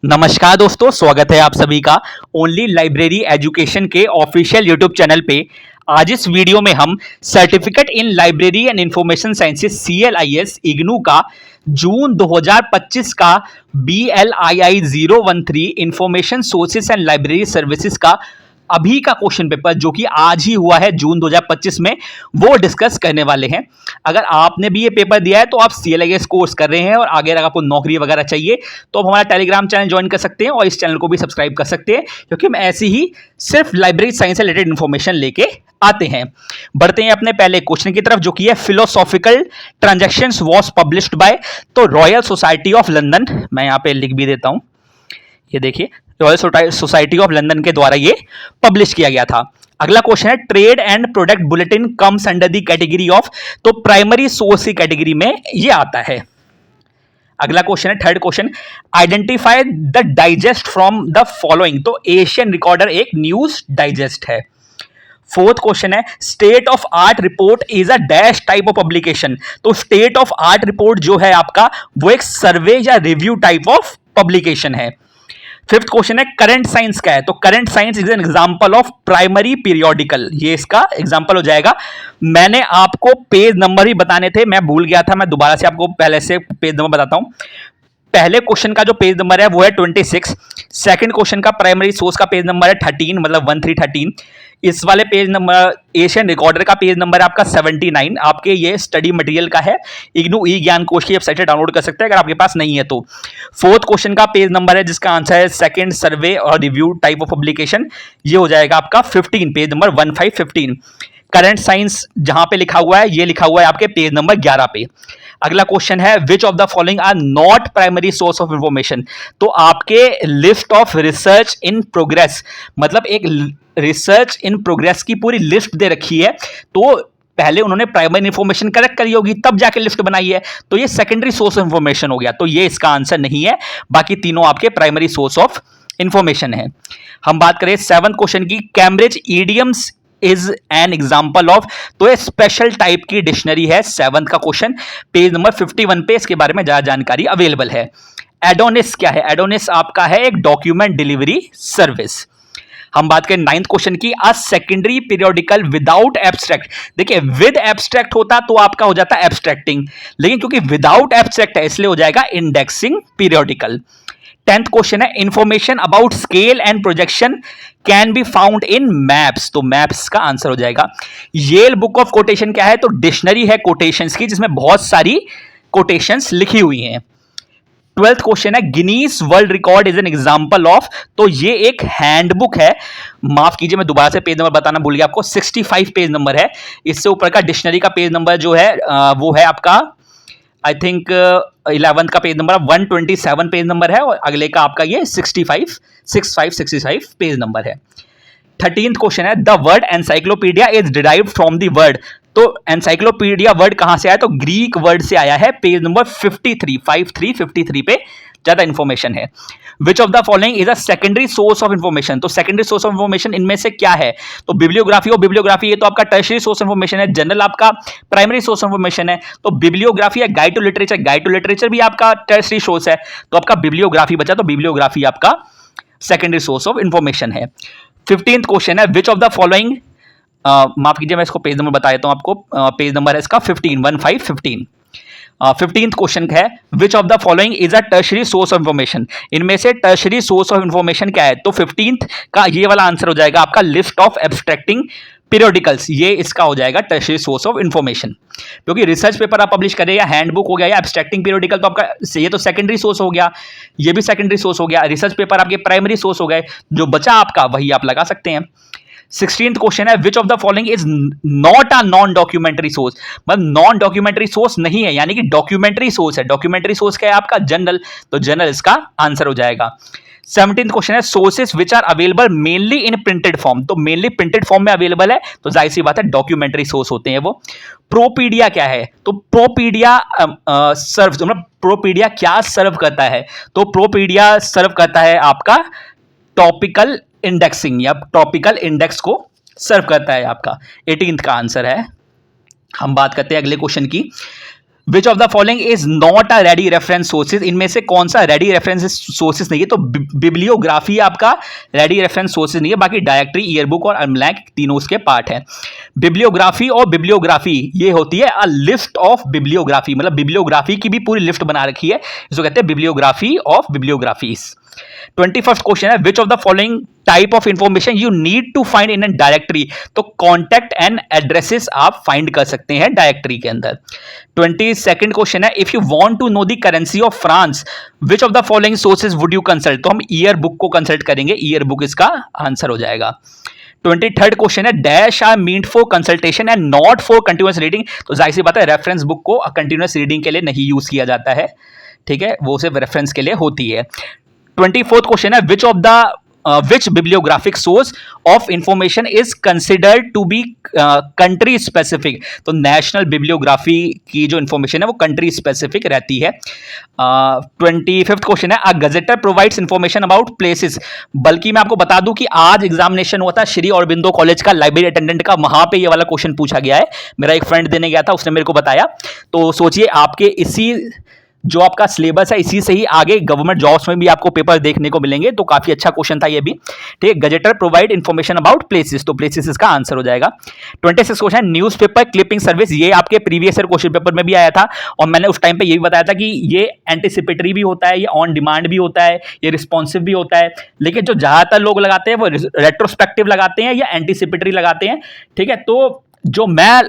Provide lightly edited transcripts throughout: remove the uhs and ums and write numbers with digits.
नमस्कार दोस्तों, स्वागत है आप सभी का ओनली लाइब्रेरी एजुकेशन के ऑफिशियल यूट्यूब चैनल पे। आज इस वीडियो में हम certificate in library and information sciences CLIS IGNOU का जून 2025 का BLII 013 information sources and library services का अभी का क्वेश्चन पेपर जो कि आज ही हुआ है जून 2025 में, वो डिस्कस करने वाले हैं। अगर आपने भी ये पेपर दिया है तो आप CLIS कोर्स कर रहे हैं और आगे अगर आपको नौकरी वगैरह चाहिए तो आप हमारा टेलीग्राम चैनल ज्वाइन कर सकते हैं और इस चैनल को भी सब्सक्राइब कर सकते हैं, क्योंकि हम ऐसे ही सिर्फ लाइब्रेरी साइंस से रिलेटेड इन्फॉर्मेशन लेके आते हैं। बढ़ते हैं अपने पहले क्वेश्चन की तरफ, जो कि है philosophical transactions was published by तो रॉयल सोसाइटी ऑफ लंदन। मैं यहाँ पे लिख भी देता हूं, ये देखिए, रॉयल सोसाइटी ऑफ लंदन के द्वारा ये पब्लिश किया गया था। अगला क्वेश्चन है trade and product bulletin comes under the category of, तो प्राइमरी सोर्स की कैटेगरी में ये आता है। अगला क्वेश्चन है third question, identify the digest from the following, तो एशियन रिकॉर्डर एक न्यूज डाइजेस्ट है। फोर्थ क्वेश्चन है state of art report is a dash type of publication, तो स्टेट ऑफ आर्ट रिपोर्ट जो है आपका वो एक सर्वे या रिव्यू टाइप ऑफ पब्लिकेशन है। फिफ्थ क्वेश्चन है करंट साइंस क्या है, तो current science is an example of primary periodical, ये इसका एग्जांपल हो जाएगा। मैंने आपको पेज नंबर ही बताने थे, मैं भूल गया था, मैं दोबारा से आपको पहले से पेज नंबर बताता हूं। पहले क्वेश्चन का जो पेज नंबर है वो है 26, सेकंड क्वेश्चन का प्राइमरी सोर्स का पेज नंबर है 13, मतलब 1313। इस वाले पेज नंबर एशियन रिकॉर्डर का पेज नंबर है आपका 79। आपके ये स्टडी मटेरियल का है, इग्नू ई ज्ञान कोश की वेबसाइट से डाउनलोड कर सकते हैं अगर आपके पास नहीं है तो। फोर्थ क्वेश्चन का पेज नंबर है जिसका आंसर है सेकंड सर्वे और रिव्यू टाइप ऑफ पब्लिकेशन, ये हो जाएगा आपका 15, पेज नंबर 1515। करंट साइंस जहां पे लिखा हुआ है ये लिखा हुआ है आपके पेज नंबर 11 पे। अगला क्वेश्चन है which of the following are not primary source of information, तो आपके list of research in progress, मतलब एक रिसर्च इन प्रोग्रेस की पूरी लिस्ट दे रखी है, तो पहले उन्होंने प्राइमरी इंफॉर्मेशन कलेक्ट करी होगी तब जाके लिस्ट बनाई है, तो ये सेकेंडरी सोर्स ऑफ इंफॉर्मेशन हो गया, तो ये इसका आंसर नहीं है। बाकी तीनों आपके प्राइमरी सोर्स ऑफ इंफॉर्मेशन है। हम बात करें सेवंथ क्वेश्चन की, Cambridge idioms is an example of, तो ये स्पेशल टाइप की डिक्शनरी है। सेवंथ का क्वेश्चन पेज नंबर 51 पे इसके बारे में ज्यादा जानकारी अवेलेबल है। एडोनिस क्या है, एडोनिस आपका है एक डॉक्यूमेंट डिलीवरी सर्विस। हम बात करें नाइन्थ क्वेश्चन की, a secondary periodical without abstract, देखिए विद एब्स्ट्रैक्ट होता तो आपका हो जाता एब्स्ट्रैक्टिंग, लेकिन क्योंकि विदाउट एब्स्ट्रैक्ट है इसलिए हो जाएगा इंडेक्सिंग पीरियोडिकल। 10th क्वेश्चन है information about scale and projection can be found in maps, तो मैप्स का आंसर हो जाएगा। येल बुक ऑफ कोटेशन क्या है, तो डिक्शनरी है कोटेशंस की जिसमें बहुत सारी कोटेशंस लिखी हुई हैं। 12th क्वेश्चन है Guinness world record is an example of, तो ये एक हैंडबुक है। माफ कीजिए मैं दोबारा से पेज नंबर बताना भूल गया आपको, 65 पेज नंबर है। इससे ऊपर का डिक्शनरी का पेज नंबर जो है वो है आपका आई थिंक 11th का पेज नंबर 127 पेज नंबर है, और अगले का आपका ये 65 पेज नंबर है। 13th क्वेश्चन है the word encyclopedia is derived from the word, तो एनसाइक्लोपीडिया वर्ड कहां से आया, तो ग्रीक वर्ड से आया है। पेज नंबर 53 पे ज्यादा इंफॉर्मेशन है। Which of the following is a secondary source of information, तो सेकेंडरी सोर्स ऑफ इंफॉर्मेशन इनमें से क्या है, तो बिब्लियोग्राफी और बिब्लियोग्राफी ये तो आपका टर्शियरी सोर्स ऑफ इंफॉर्मेशन है, जनरल आपका प्राइमरी सोर्स ऑफ इंफॉर्मेशन है। तो बिब्लियोग्राफी है गाइड टू लिटरेचर भी आपका टर्शियरी सोर्स है, तो आपका बिब्लियोग्राफी बचा, तो बिब्लियोग्राफी आपका सेकेंडरी सोर्स ऑफ इंफॉर्मेशन है। 15th क्वेश्चन है विच ऑफ द फॉलोइंग, माफ कीजिए मैं इसको पेज नंबर बता देता हूं आपको, पेज नंबर है इसका 15। 15th क्वेश्चन है which of the following is a tertiary source of information, इनमें से टर्शियरी सोर्स ऑफ इंफॉर्मेशन क्या है, तो 15th का ये वाला आंसर हो जाएगा आपका लिस्ट ऑफ एब्स्ट्रैक्टिंग पीरियोडिकल्स, ये इसका हो जाएगा टर्शियरी सोर्स ऑफ इंफॉर्मेशन। क्योंकि रिसर्च पेपर आप पब्लिश करें या हैंडबुक हो गया या एब्स्ट्रैक्टिंग पीरियोडिकल, तो आपका ये तो सेकेंडरी सोर्स हो गया, ये भी सेकेंडरी सोर्स हो गया। रिसर्च पेपर आपके प्राइमरी सोर्स हो गए, जो बचा आपका वही आप लगा सकते हैं। 16th क्वेश्चन है which of the following is not a non documentary source, मतलब नॉन डॉक्यूमेंट्री सोर्स नहीं है, यानी कि डॉक्यूमेंट्री सोर्स है। डॉक्यूमेंट्री सोर्स क्या है आपका, जनरल, तो जनरल इसका आंसर हो जाएगा। 17th क्वेश्चन है sources which are available mainly in printed form, तो मेनली प्रिंटेड फॉर्म में अवेलेबल है, तो जाहिर सी बात है डॉक्यूमेंट्री सोर्स होते हैं वो। प्रोपीडिया क्या है, तो प्रोपीडिया सर्व, मतलब प्रोपीडिया क्या सर्व करता है, तो प्रोपीडिया सर्व करता है आपका टॉपिकल इंडेक्सिंग या टॉपिकल इंडेक्स को सर्व करता है आपका। 18th का आंसर है। हम बात करते हैं अगले क्वेश्चन की, विच of the following is not a ready reference sources, इनमें से कौन सा रेडी रेफरेंस सोर्सेज नहीं है? तो बिब्लियोग्राफी आपका रेडी रेफरेंस सोर्सेज नहीं है, बाकी डायरेक्टरी, ईयरबुक और अल्मनैक तीनों उसके पार्ट है। बिब्लियोग्राफी और बिब्लियोग्राफी ये होती है अ लिस्ट ऑफ बिब्लियोग्राफी, मतलब बिब्लियोग्राफी की भी पूरी लिस्ट बना रखी है, इसको कहते हैं bibliography of bibliographies. 21st question है which of the following type of information you need to find in an directory, तो कॉन्टैक्ट एंड एड्रेसेस आप फाइंड कर सकते हैं डायरेक्टरी के अंदर। 22nd क्वेश्चन है if you want to know the currency of France which of the following sources would you consult, तो हम ईयर बुक को कंसल्ट करेंगे, ईयर बुक इसका आंसर हो जाएगा। 23rd क्वेश्चन है dash are meant for consultation and not for continuous reading, तो जाहिर सी बात है रेफरेंस बुक को कंटिन्यूअस रीडिंग के लिए नहीं यूज किया जाता है, ठीक है, वो सिर्फ रेफरेंस के लिए होती है। 24th क्वेश्चन है which of the which bibliographic source of information is considered to be country specific, तो नेशनल बिब्लियोग्राफी की जो इंफॉर्मेशन है वो कंट्री स्पेसिफिक रहती है। 25th क्वेश्चन है अ गजेटर प्रोवाइड्स इंफॉर्मेशन अबाउट प्लेसेस, बल्कि मैं आपको बता दूं कि आज एग्जामिनेशन हुआ था श्री अरबिंदो कॉलेज का लाइब्रेरी अटेंडेंट का, वहां पे ये वाला क्वेश्चन पूछा गया है, मेरा एक फ्रेंड देने गया था, उसने मेरे को बताया। तो सोचिए आपके इसी जो आपका सिलेबस है इसी से ही आगे गवर्नमेंट जॉब्स में भी आपको पेपर देखने को मिलेंगे, तो काफी अच्छा क्वेश्चन था ये भी, ठीक है। गजेटर प्रोवाइड इंफॉर्मेशन अबाउट प्लेसेस, तो प्लेसेस इसका आंसर हो जाएगा। 26 क्वेश्चन न्यूज़पेपर क्लिपिंग सर्विस, ये आपके प्रीवियस ईयर क्वेश्चन पेपर में भी आया था और मैंने उस टाइम पे यही बताया था कि ये एंटिसिपेटरी भी होता है, ये ऑन डिमांड भी होता है, ये रिस्पॉन्सिव भी होता है, लेकिन जो ज्यादातर लोग लगाते हैं वो रेट्रोस्पेक्टिव लगाते हैं या एंटिसिपेटरी लगाते हैं, ठीक है। तो जो मैं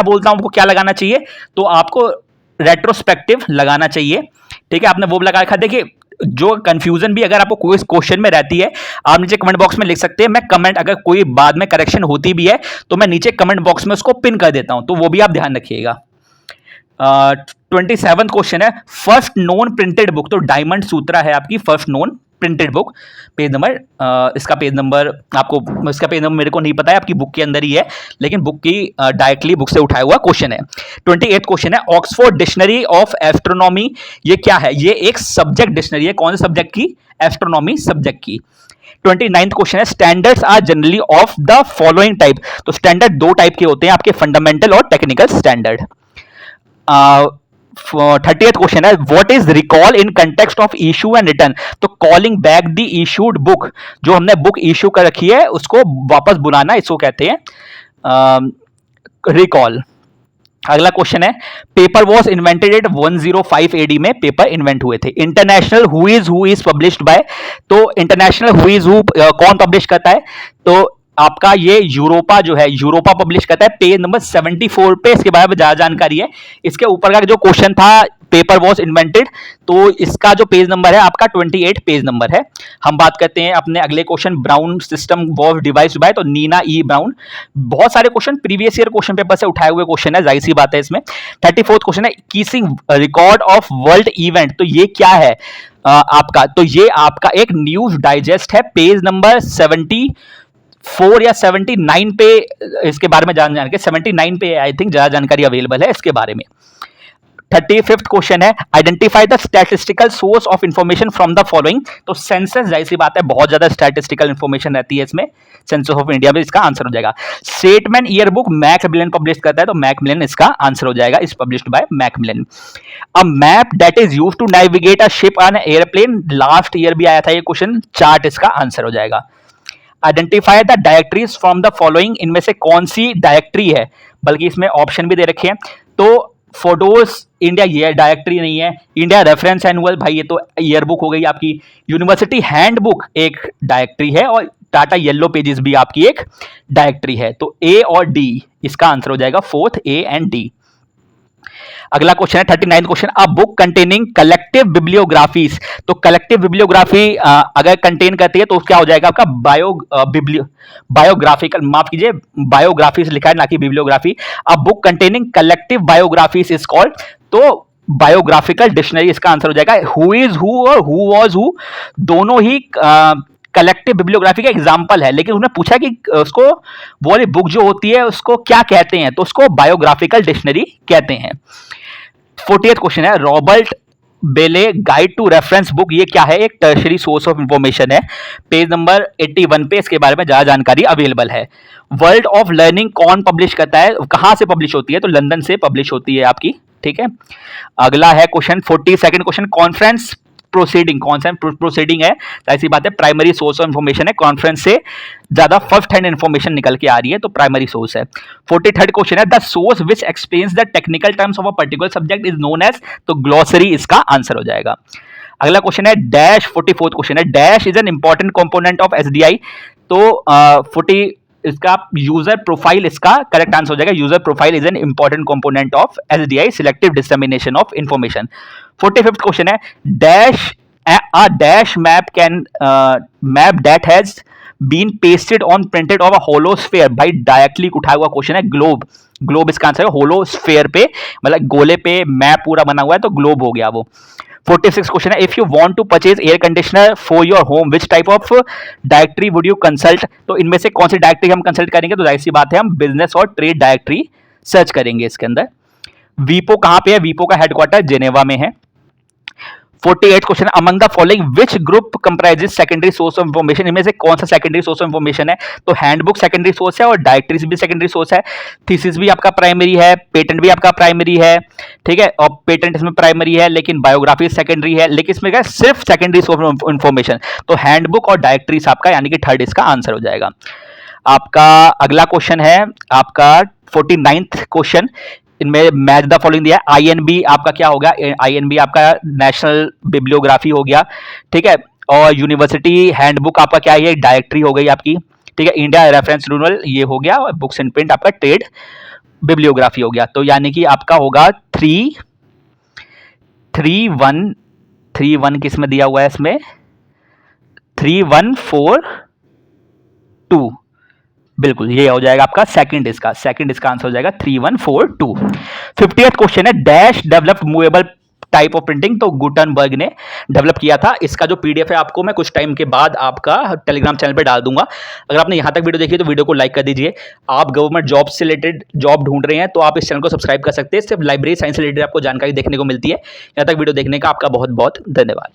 बोलता हूं आपको क्या लगाना चाहिए, तो आपको रेट्रोस्पेक्टिव लगाना चाहिए, ठीक है। आपने वो लगा रखा, देखिए जो कंफ्यूजन भी अगर आपको कोई क्वेश्चन में रहती है आप नीचे कमेंट बॉक्स में लिख सकते हैं, मैं कमेंट अगर कोई बाद में करेक्शन होती भी है तो मैं नीचे कमेंट बॉक्स में उसको पिन कर देता हूं, तो वो भी आप ध्यान रखिएगा। 27th क्वेश्चन है फर्स्ट नोन प्रिंटेड बुक, तो डायमंड सूत्रा है आपकी first known printed book, page number इसका पेज नंबर आपको, इसका पेज नंबर मेरे को नहीं पता है, आपकी बुक के अंदर ही है, लेकिन बुक की डायरेक्टली बुक से उठाया हुआ क्वेश्चन है। 28th क्वेश्चन है ऑक्सफोर्ड डिक्शनरी ऑफ एस्ट्रोनॉमी, ये क्या है? ये एक सब्जेक्ट डिक्शनरी है, कौन से सब्जेक्ट की? एस्ट्रोनॉमी सब्जेक्ट की। 29th क्वेश्चन है standards are generally of the following type, तो स्टैंडर्ड दो टाइप के होते हैं आपके, फंडामेंटल और टेक्निकल स्टैंडर्ड। 30th क्वेश्चन है what is recall in context of issue and return, तो calling back the issued book, जो हमने बुक इशू कर रखी है उसको वापस बुलाना, इसको कहते हैं रिकॉल। अगला क्वेश्चन है paper was invented at 105 AD में पेपर इन्वेंट हुए थे। International who is published by, तो इंटरनेशनल हु इज हु कौन पब्लिश करता है? तो आपका ये यूरोपा जो है, यूरोपा पब्लिश करता है। पेज नंबर 74 पे इसके बारे में ज्यादा जानकारी है। इसके ऊपर का जो क्वेश्चन था पेपर वॉज इन्वेंटेड, तो इसका जो पेज नंबर है आपका 28 पेज नंबर है। हम बात करते हैं अपने अगले question, Brown system was devised by, तो नीना ई ब्राउन। बहुत सारे question previous year question paper से उठाए हुए क्वेश्चन है, जाहिर सी बात है इसमें। 34th क्वेश्चन है कीसिंग रिकॉर्ड ऑफ वर्ल्ड इवेंट, तो ये क्या है आपका? तो ये आपका एक न्यूज डाइजेस्ट है, पेज नंबर 74 या 79 पे इसके बारे में जान के 79 पे आई थिंक ज्यादा जानकारी अवेलेबल है इसके बारे में। 35th क्वेश्चन है identify the statistical source of information from the following, तो सेंसस, जाहिर सी बात है बहुत ज्यादा स्टैटिस्टिकल इंफॉर्मेशन रहती है इसमें, सेंसस ऑफ इंडिया में इसका आंसर हो जाएगा। Statement year book Macmillan publish करता है, तो मैकमिलन इसका आंसर हो जाएगा, is published by Macmillan. A map that is used to navigate a ship on airplane, last year भी आया था ये क्वेश्चन, चार्ट इसका आंसर हो जाएगा। Identify the directories from the following, इनमें से कौन सी डायरेक्टरी है, बल्कि इसमें ऑप्शन भी दे रखे हैं। तो फोटोज इंडिया ये डायरेक्टरी नहीं है, इंडिया रेफरेंस एनुअल भाई ये तो ईयर बुक हो गई आपकी, यूनिवर्सिटी हैंडबुक एक डायरेक्टरी है और टाटा येलो पेजेस भी आपकी एक डायरेक्टरी है। तो ए और डी इसका आंसर हो जाएगा, फोर्थ ए एंड डी। अगला क्वेश्चन है 39th question, a book containing collective bibliographies, तो कलेक्टिव बिब्लियोग्राफी अगर कंटेन करती है तो क्या हो जाएगा आपका बायोग्राफिकल, माफ कीजिए बायोग्राफीज लिखा है ना कि bibliography. A book containing collective biographies is called, तो बायोग्राफिकल डिक्शनरी इसका आंसर हो जाएगा। हु इज हु और हु वाज हु दोनों ही कलेक्टिव बिब्लियोग्राफी का एग्जाम्पल है, लेकिन उन्होंने पूछा कि उसको वो वाली बुक जो होती है उसको क्या कहते हैं, तो उसको बायोग्राफिकल डिक्शनरी कहते हैं। 40th क्वेश्चन है रॉबर्ट बेले गाइड टू रेफरेंस बुक, ये क्या है? एक टर्शरी सोर्स ऑफ इंफॉर्मेशन है। पेज नंबर 81 पे इसके बारे में ज़्यादा जानकारी अवेलेबल है। वर्ल्ड ऑफ लर्निंग कौन पब्लिश करता है, कहाँ से पब्लिश होती है? तो लंदन से पब्लिश होती है आपकी, ठीक है। अगला है क्वेश्चन 42 क्वेश्चन, कॉन्फ्रेंस प्रोसीडिंग, कौन सा प्रोसीडिंग है? ऐसी बात है, प्राइमरी सोर्स ऑफ इंफॉर्मेशन है, कॉन्फ्रेंस से ज्यादा फर्स्ट हैंड इंफॉर्मेशन निकल के आ रही है, तो प्राइमरी सोर्स है। 43 क्वेश्चन है, the source which explains the technical terms of a particular subject is known as, तो ग्लॉसरी इसका आंसर हो जाएगा। अगला क्वेश्चन है डैश, 44 क्वेश्चन है, dash is an important component of SDI, तो 40 इसका यूजर प्रोफाइल इसका करेक्ट आंसर हो जाएगा। User profile is an important component of SDI, selective dissemination of information. 45 question है, dash a dash map can map that has been pasted on printed of a hollow sphere, भाई directly उठाया हुआ question है। Globe, globe इसका answer है। होलो sphere पे मतलब गोले पे मैप पूरा बना हुआ है, तो ग्लोब हो गया वो। 46 क्वेश्चन है, if you want to purchase air conditioner for your home which type of directory would you consult, तो इनमें से कौन सी डायरेक्टरी हम कंसल्ट करेंगे? तो जाहिर सी बात है हम बिजनेस और ट्रेड डायरेक्टरी सर्च करेंगे इसके अंदर। वीपो कहां पे है? वीपो का हेडक्वार्टर जेनेवा में है। 48 question, among the following which group comprises secondary source of information, इनमें से कौन सा सेकेंडरी सोर्स ऑफ इंफॉर्मेशन है? तो हैंडबुक सेकेंडरी सोर्स है और डायरेक्टरीज भी सेकेंडरी सोर्स है। थीसिस भी आपका प्राइमरी है, पेटेंट भी आपका प्राइमरी है, ठीक है, और पेटेंट इसमें प्राइमरी है लेकिन बायोग्राफी सेकेंडरी है, लेकिन इसमें क्या सिर्फ सेकेंडरी सोर्स ऑफ इंफॉर्मेशन, तो हैंडबुक और डायरेक्टरीज आपका यानी कि थर्ड इसका आंसर हो जाएगा। आपका अगला क्वेश्चन है आपका 49th क्वेश्चन, इनमें मैच द फॉलोइंग दिया है। आईएनबी आपका क्या होगा? आईएनबी आपका नेशनल बिब्लियोग्राफी हो गया, ठीक है, और यूनिवर्सिटी हैंडबुक आपका क्या है? डायरेक्टरी हो गई आपकी, ठीक है। इंडिया रेफरेंस रूरल ये हो गया, और बुक्स एंड प्रिंट आपका ट्रेड बिब्लियोग्राफी हो गया। तो यानी कि आपका होगा 3-1 किस में दिया हुआ है? इसमें 3-1-4-2, बिल्कुल ये हो जाएगा आपका सेकंड इसका आंसर हो जाएगा 3-1-4-2। 50th क्वेश्चन है, dash develop movable type of printing, तो गुटनबर्ग ने डेवलप किया था। इसका जो पीडीएफ है आपको मैं कुछ टाइम के बाद आपका टेलीग्राम चैनल पे डाल दूंगा। अगर आपने यहां तक वीडियो देखी है तो वीडियो को लाइक कर दीजिए। आप गवर्नमेंट जॉब से रिलेटेड जॉब ढूंढ रहे हैं तो आप इस चैनल को सब्सक्राइब कर सकते हैं, सिर्फ लाइब्रेरी साइंस से रिलेटेड आपको जानकारी देखने को मिलती है। यहां तक वीडियो देखने का आपका बहुत बहुत धन्यवाद।